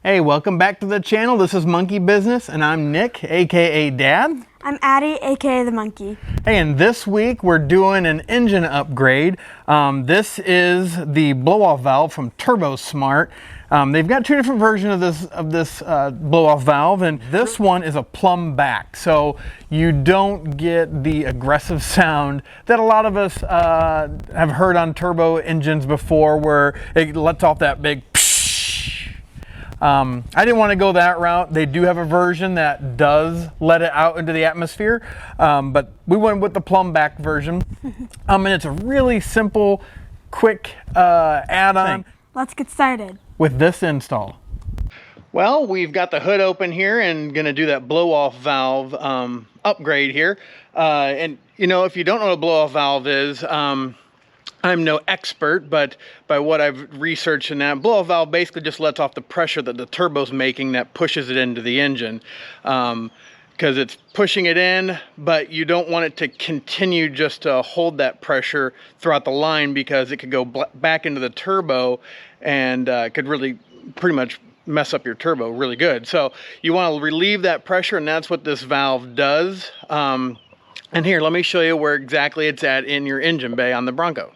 Hey, welcome back to the channel. This is Monkey Business, and I'm Nick, aka Dad. I'm Addie, aka the Monkey. Hey, and this week we're doing an engine upgrade. This is the blow-off valve from Turbosmart. They've got two different versions of this blow-off valve, and this one is a plumb back, so you don't get the aggressive sound that a lot of us have heard on turbo engines before, where it lets off that big I didn't want to go that route. They do have a version that does let it out into the atmosphere, but we went with the plumb back version. And it's a really simple, quick add-on. Let's get started with this install. Well, we've got the hood open here and gonna do that blow-off valve upgrade here. And you know, if you don't know what a blow-off valve is, I'm no expert, but by what I've researched in that, blow-off valve basically just lets off the pressure that the turbo's making that pushes it into the engine. Because it's pushing it in, but you don't want it to continue just to hold that pressure throughout the line, because it could go back into the turbo and could really pretty much mess up your turbo really good. So you want to relieve that pressure, and that's what this valve does. And here, let me show you where exactly it's at in your engine bay on the Bronco.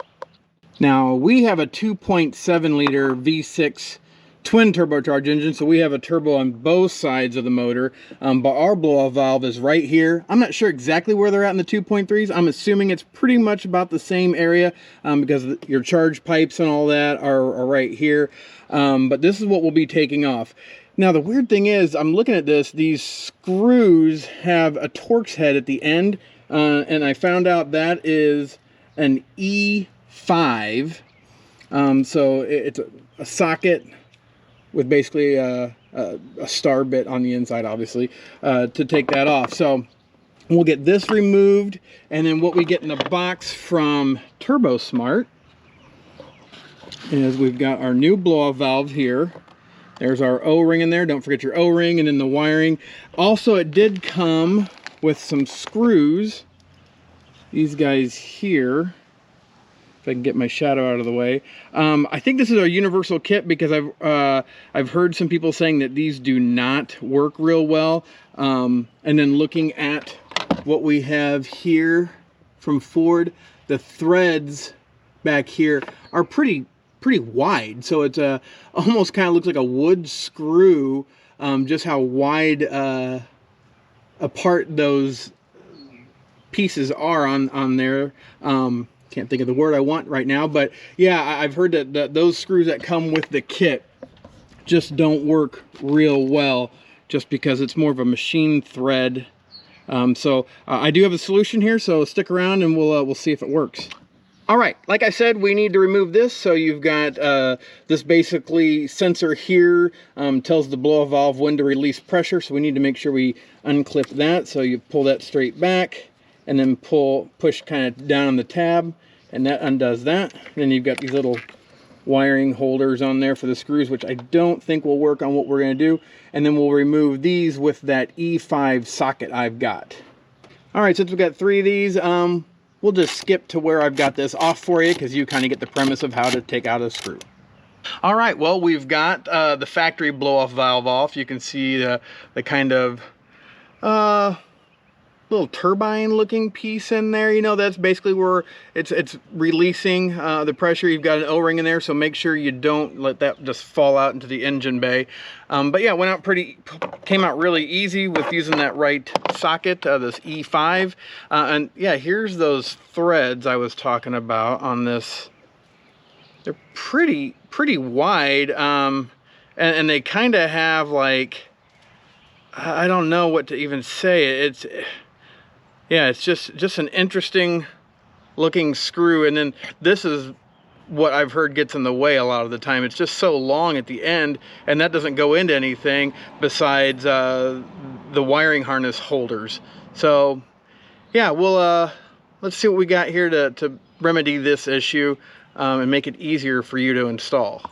Now, we have a 2.7 liter V6 twin turbocharged engine, so we have a turbo on both sides of the motor, but our blow-off valve is right here. I'm not sure exactly where they're at in the 2.3s. I'm assuming it's pretty much about the same area, because your charge pipes and all that are right here, but this is what we'll be taking off. Now, the weird thing is, I'm looking at this, these screws have a Torx head at the end, and I found out that is an E5, so it's a socket with basically a star bit on the inside, obviously, to take that off. So we'll get this removed, and then what we get in the box from Turbosmart is we've got our new blow-off valve here. There's our O-ring in there. Don't forget your O-ring, and then the wiring. Also, it did come with some screws. These guys here. If I can get my shadow out of the way. I think this is a universal kit, because I've heard some people saying that these do not work real well. And then looking at what we have here from Ford, the threads back here are pretty wide. So it's almost kind of looks like a wood screw, just how wide apart those pieces are on there. Can't think of the word I want right now, but yeah, I've heard that those screws that come with the kit just don't work real well, just because it's more of a machine thread. So I do have a solution here, so stick around and we'll see if it works. All right, like I said, we need to remove this. So you've got this basically sensor here, tells the blow-off valve when to release pressure, so we need to make sure we unclip that. So you pull that straight back, and then push kind of down on the tab, and that undoes that. Then you've got these little wiring holders on there for the screws, which I don't think will work on what we're going to do. And then we'll remove these with that E5 socket I've got. All right, since we've got 3 of these, we'll just skip to where I've got this off for you, because you kind of get the premise of how to take out a screw. All right, well, we've got the factory blow-off valve off. You can see the kind of little turbine looking piece in there. You know, that's basically where it's releasing the pressure. You've got an O-ring in there, so make sure you don't let that just fall out into the engine bay. But yeah, came out really easy with using that right socket, this E5. And yeah, here's those threads I was talking about on this. They're pretty wide, and they kind of have, like, I don't know what to even say. Yeah, it's just an interesting looking screw. And then this is what I've heard gets in the way a lot of the time. It's just so long at the end, and that doesn't go into anything besides the wiring harness holders. So yeah, let's see what we got here to remedy this issue and make it easier for you to install.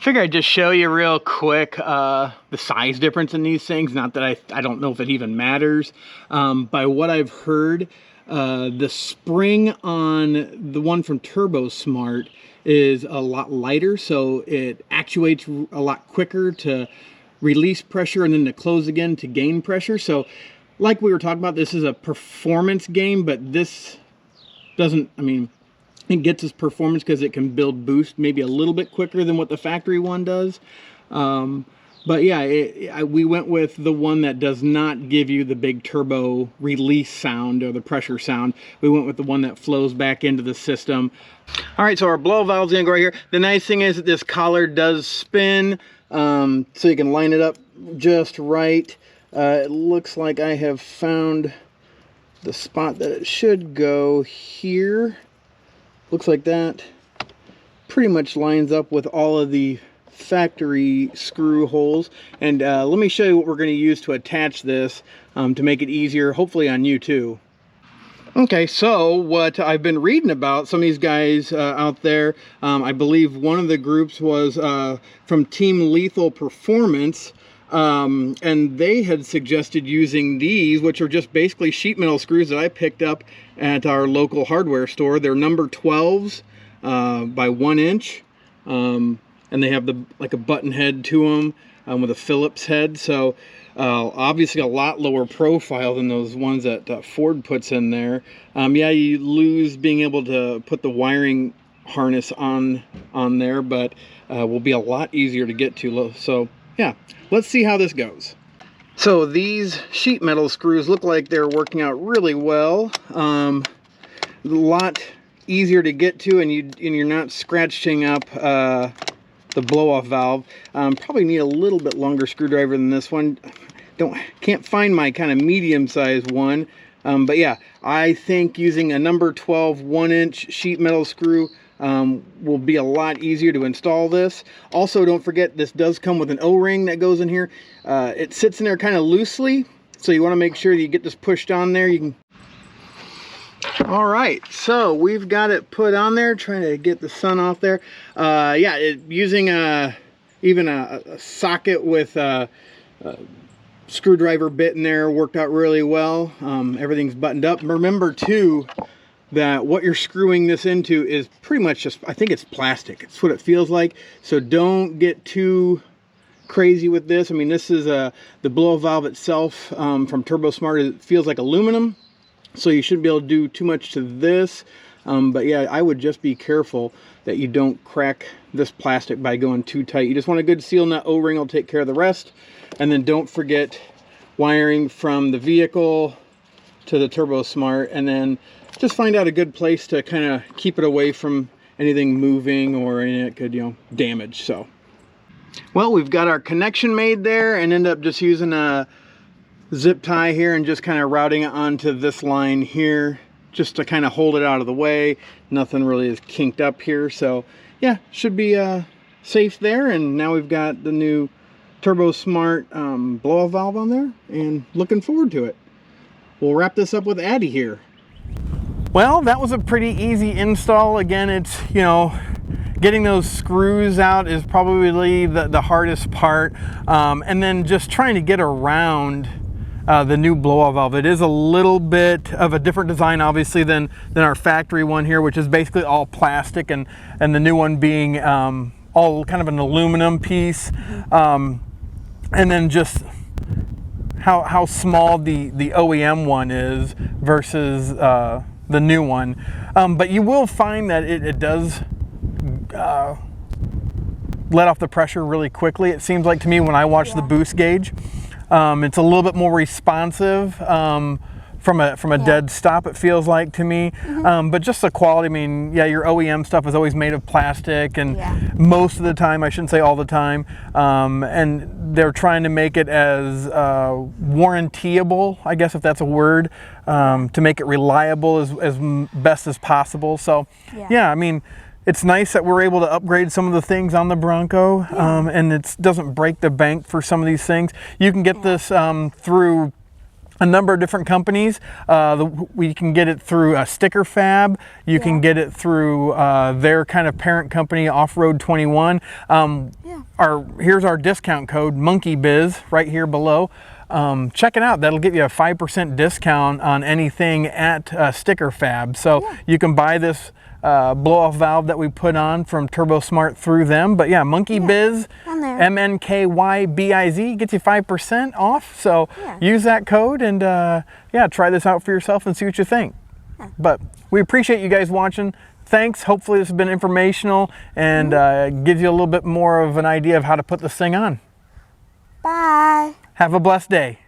Figure I'd just show you real quick the size difference in these things. Not that I don't know if it even matters. By what I've heard, the spring on the one from Turbosmart is a lot lighter, so it actuates a lot quicker to release pressure and then to close again to gain pressure. So like we were talking about, this is a performance game, but this doesn't, I mean, it gets its performance because it can build boost maybe a little bit quicker than what the factory one does. But yeah, we went with the one that does not give you the big turbo release sound or the pressure sound. We went with the one that flows back into the system. All right, so our blow valve's gonna go right here. The nice thing is that this collar does spin, so you can line it up just right. It looks like I have found the spot that it should go here. Looks like that pretty much lines up with all of the factory screw holes. And let me show you what we're going to use to attach this to make it easier, hopefully on you too. Okay, so what I've been reading about, some of these guys out there, I believe one of the groups was from Team Lethal Performance, and they had suggested using these, which are just basically sheet metal screws that I picked up at our local hardware store. They're number 12s by 1 inch. And they have like a button head to them with a Phillips head. So obviously a lot lower profile than those ones that Ford puts in there. Yeah, you lose being able to put the wiring harness on there, but will be a lot easier to get to. So yeah, let's see how this goes. So these sheet metal screws look like they're working out really well. A lot easier to get to, and you're not scratching up the blow-off valve. Probably need a little bit longer screwdriver than this one. Can't find my kind of medium-sized one, but yeah, I think using a number 12 1-inch sheet metal screw will be a lot easier to install this. Also, don't forget this does come with an O-ring that goes in here. It sits in there kind of loosely, so you want to make sure that you get this pushed on there. You can. All right, so we've got it put on there, trying to get the sun off there. Yeah, using even a socket with a screwdriver bit in there worked out really well. Everything's buttoned up. Remember too that what you're screwing this into is pretty much just, I think it's plastic. It's what it feels like. So don't get too crazy with this. I mean, this is the blow valve itself from Turbosmart. It feels like aluminum. So you shouldn't be able to do too much to this, but yeah, I would just be careful that you don't crack this plastic by going too tight. You just want a good seal nut. O-ring will take care of the rest. And then don't forget wiring from the vehicle to the Turbosmart, and then just find out a good place to kind of keep it away from anything moving or anything that could, you know, damage. So, well, we've got our connection made there, and end up just using a zip tie here and just kind of routing it onto this line here just to kind of hold it out of the way. Nothing really is kinked up here, so yeah, should be safe there. And now we've got the new Turbosmart blow-off valve on there, and looking forward to it. We'll wrap this up with Addie here. Well, that was a pretty easy install. Again, it's, you know, getting those screws out is probably the hardest part, and then just trying to get around the new blow-off valve. It is a little bit of a different design, obviously, than our factory one here, which is basically all plastic, and the new one being all kind of an aluminum piece. And then just how small the OEM one is versus the new one. But you will find that it does let off the pressure really quickly. It seems like to me when I watch the boost gauge. It's a little bit more responsive from a dead stop, it feels like to me. But just the quality, I mean, yeah, your OEM stuff is always made of plastic, and most of the time, I shouldn't say all the time, and they're trying to make it as warrantyable, I guess, if that's a word, to make it reliable as best as possible. So yeah, I mean, it's nice that we're able to upgrade some of the things on the Bronco, and it doesn't break the bank for some of these things. You can get this through a number of different companies. We can get it through Sticker Fab. You can get it through their kind of parent company, Off-Road 21. Here's our discount code, MonkeyBiz, right here below. Check it out. That'll get you a 5% discount on anything at Sticker Fab. So you can buy this blow-off valve that we put on from Turbosmart through them. But yeah, MonkeyBiz, MNKYBIZ gets you 5% off. So Yeah. use that code and yeah, try this out for yourself and see what you think. But we appreciate you guys watching. Thanks. Hopefully this has been informational and gives you a little bit more of an idea of how to put this thing on. Bye. Have a blessed day.